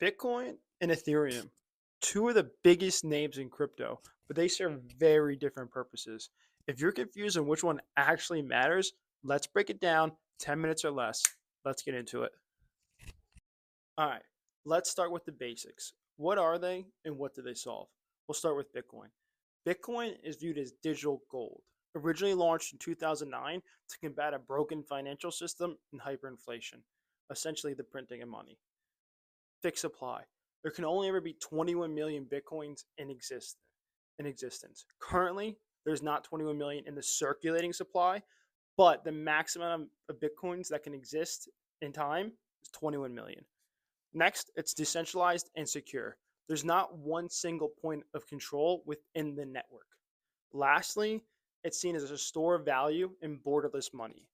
Bitcoin and Ethereum, two of the biggest names in crypto, but they serve very different purposes. If you're confused on which one actually matters, let's break it down 10 minutes or less. Let's get into it. All right, let's start with the basics. What are they and what do they solve? We'll start with Bitcoin. Bitcoin is viewed as digital gold, originally launched in 2009 to combat a broken financial system and hyperinflation, essentially the printing of money. Fixed supply. There can only ever be 21 million bitcoins in existence. Currently, there's not 21 million in the circulating supply, but the maximum of bitcoins that can exist in time is 21 million. Next, it's decentralized and secure. There's not one single point of control within the network. Lastly, it's seen as a store of value and borderless money.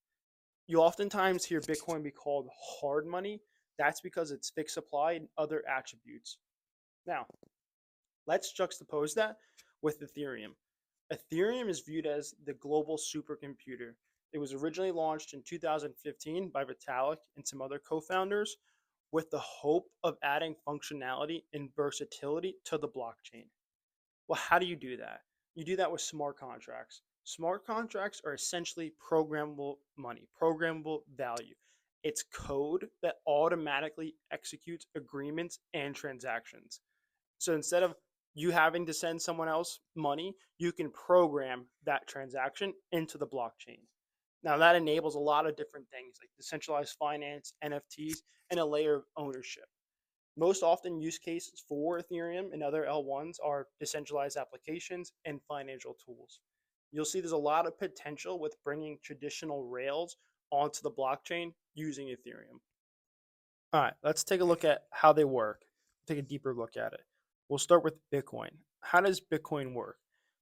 You oftentimes hear Bitcoin be called hard money. That's because it's fixed supply and other attributes. Now, let's juxtapose that with Ethereum. Ethereum is viewed as the global supercomputer. It was originally launched in 2015 by Vitalik and some other co founders with the hope of adding functionality and versatility to the blockchain. Well, how do you do that? You do that with smart contracts. Smart contracts are essentially programmable money, programmable value. It's code that automatically executes agreements and transactions. So instead of you having to send someone else money, you can program that transaction into the blockchain. Now, that enables a lot of different things like decentralized finance, NFTs, and a layer of ownership. Most often use cases for Ethereum and other L1s are decentralized applications and financial tools. You'll see there's a lot of potential with bringing traditional rails onto the blockchain using Ethereum. All right, let's take a look at how they work. Take a deeper look at it. We'll start with Bitcoin. How does Bitcoin work?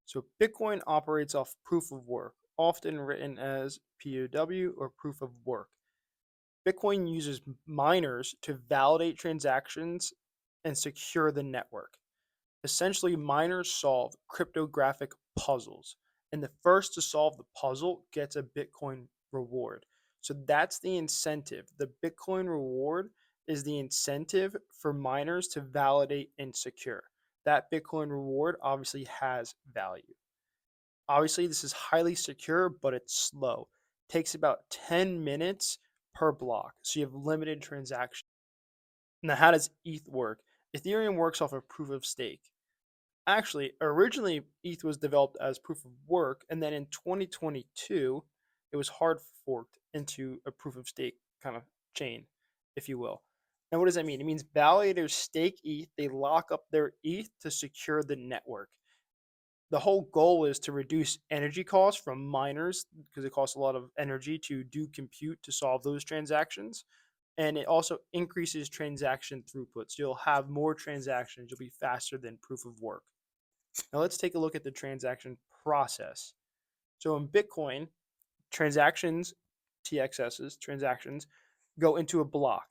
So, Bitcoin operates off proof of work, often written as POW or proof of work. Bitcoin uses miners to validate transactions and secure the network. Essentially, miners solve cryptographic puzzles, and the first to solve the puzzle gets a Bitcoin reward. So that's the incentive. The Bitcoin reward is the incentive for miners to validate and secure. That Bitcoin reward obviously has value. Obviously, this is highly secure, but it's slow. It takes about 10 minutes per block, so you have limited transactions. Now, how does ETH work? Ethereum works off of proof of stake. Actually, originally ETH was developed as proof of work, and then in 2022, it was hard forked into a proof of stake kind of chain, if you will. And what does that mean? It means validators stake ETH, they lock up their ETH to secure the network. The whole goal is to reduce energy costs from miners because it costs a lot of energy to do compute to solve those transactions. And it also increases transaction throughput. So you'll have more transactions, you'll be faster than proof of work. Now let's take a look at the transaction process. So in Bitcoin, transactions, TXSs, transactions, go into a block.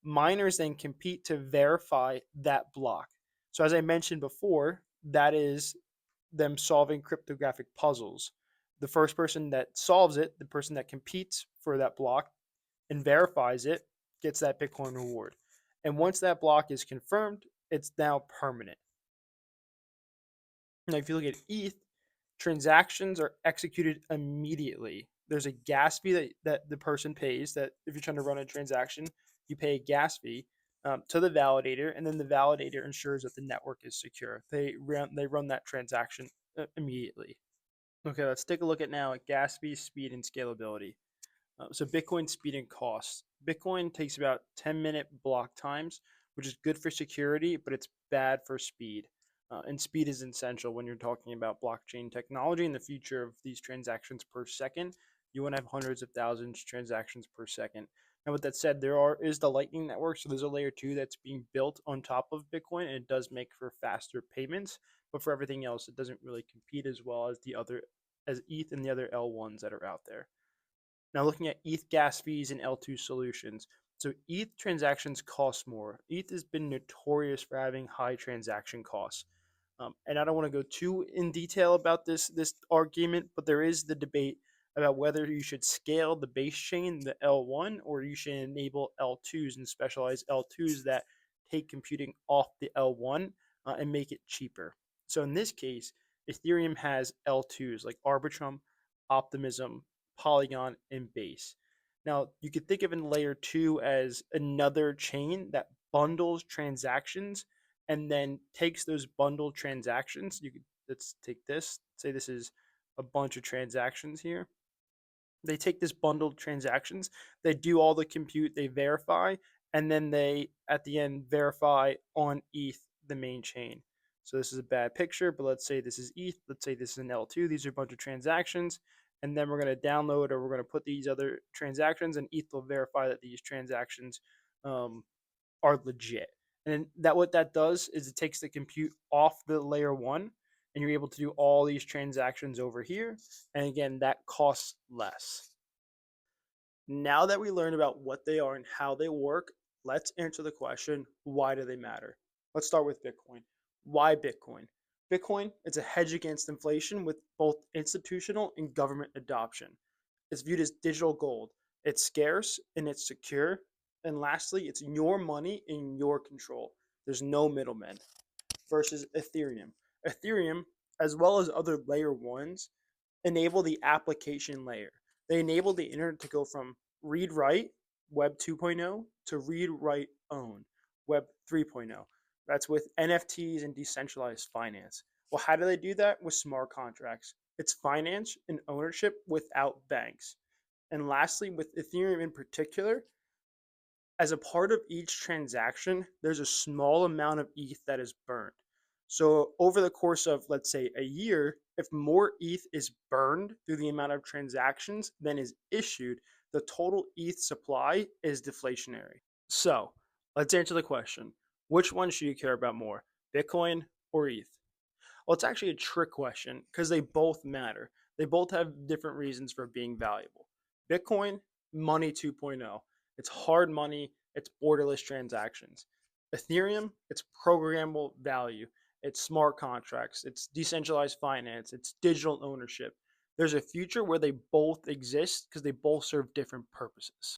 Miners then compete to verify that block. So as I mentioned before, that is them solving cryptographic puzzles. The first person that solves it, the person that competes for that block and verifies it, gets that Bitcoin reward. And once that block is confirmed, it's now permanent. Now, if you look at ETH, transactions are executed immediately. There's a gas fee that the person pays. That if you're trying to run a transaction, you pay a gas fee to the validator, and then the validator ensures that the network is secure. They run that transaction immediately. Okay, let's take a look at now at gas fee, speed, and scalability. So Bitcoin speed and cost. Bitcoin takes about 10-minute block times, which is good for security, but it's bad for speed. And speed is essential when you're talking about blockchain technology and the future of these transactions per second. You want to have hundreds of thousands of transactions per second. Now, with that said, is the Lightning Network, so there's a layer 2 that's being built on top of Bitcoin, and it does make for faster payments. But for everything else, it doesn't really compete as well as as ETH and the other L1s that are out there. Now looking at ETH gas fees and L2 solutions. So ETH transactions cost more. ETH has been notorious for having high transaction costs. And I don't want to go too in detail about this argument, but there is the debate about whether you should scale the base chain, the L1, or you should enable L2s and specialized L2s that take computing off the L1 and make it cheaper. So in this case, Ethereum has L2s like Arbitrum, Optimism, Polygon, and Base. Now, you could think of in layer 2 as another chain that bundles transactions and then takes those bundled transactions. Let's take this. Say this is a bunch of transactions here. They take this bundled transactions, they do all the compute, they verify, and then they at the end verify on ETH, the main chain. So this is a bad picture, but let's say this is ETH, let's say this is an L2, these are a bunch of transactions, and then we're going to download or we're going to put these other transactions, and ETH will verify that these transactions um, are legit. And that what that does is it takes the compute off the layer 1, and you're able to do all these transactions over here. And again, that costs less. Now that we learned about what they are and how they work, let's answer the question, why do they matter? Let's start with Bitcoin. Why Bitcoin? Bitcoin is a hedge against inflation with both institutional and government adoption. It's viewed as digital gold. It's scarce and it's secure. And lastly, it's your money in your control. There's no middlemen. Versus Ethereum. Ethereum, as well as other layer ones, enable the application layer. They enable the internet to go from read write, Web 2.0, to read write own, Web 3.0. That's with NFTs and decentralized finance. Well, how do they do that? With smart contracts. It's finance and ownership without banks. And lastly, with Ethereum in particular, as a part of each transaction, there's a small amount of ETH that is burned. So over the course of, let's say, a year, if more ETH is burned through the amount of transactions than is issued, the total ETH supply is deflationary. So let's answer the question. Which one should you care about more, Bitcoin or ETH? Well, it's actually a trick question because they both matter. They both have different reasons for being valuable. Bitcoin, money 2.0. It's hard money, it's borderless transactions. Ethereum, it's programmable value, it's smart contracts, it's decentralized finance, it's digital ownership. There's a future where they both exist because they both serve different purposes.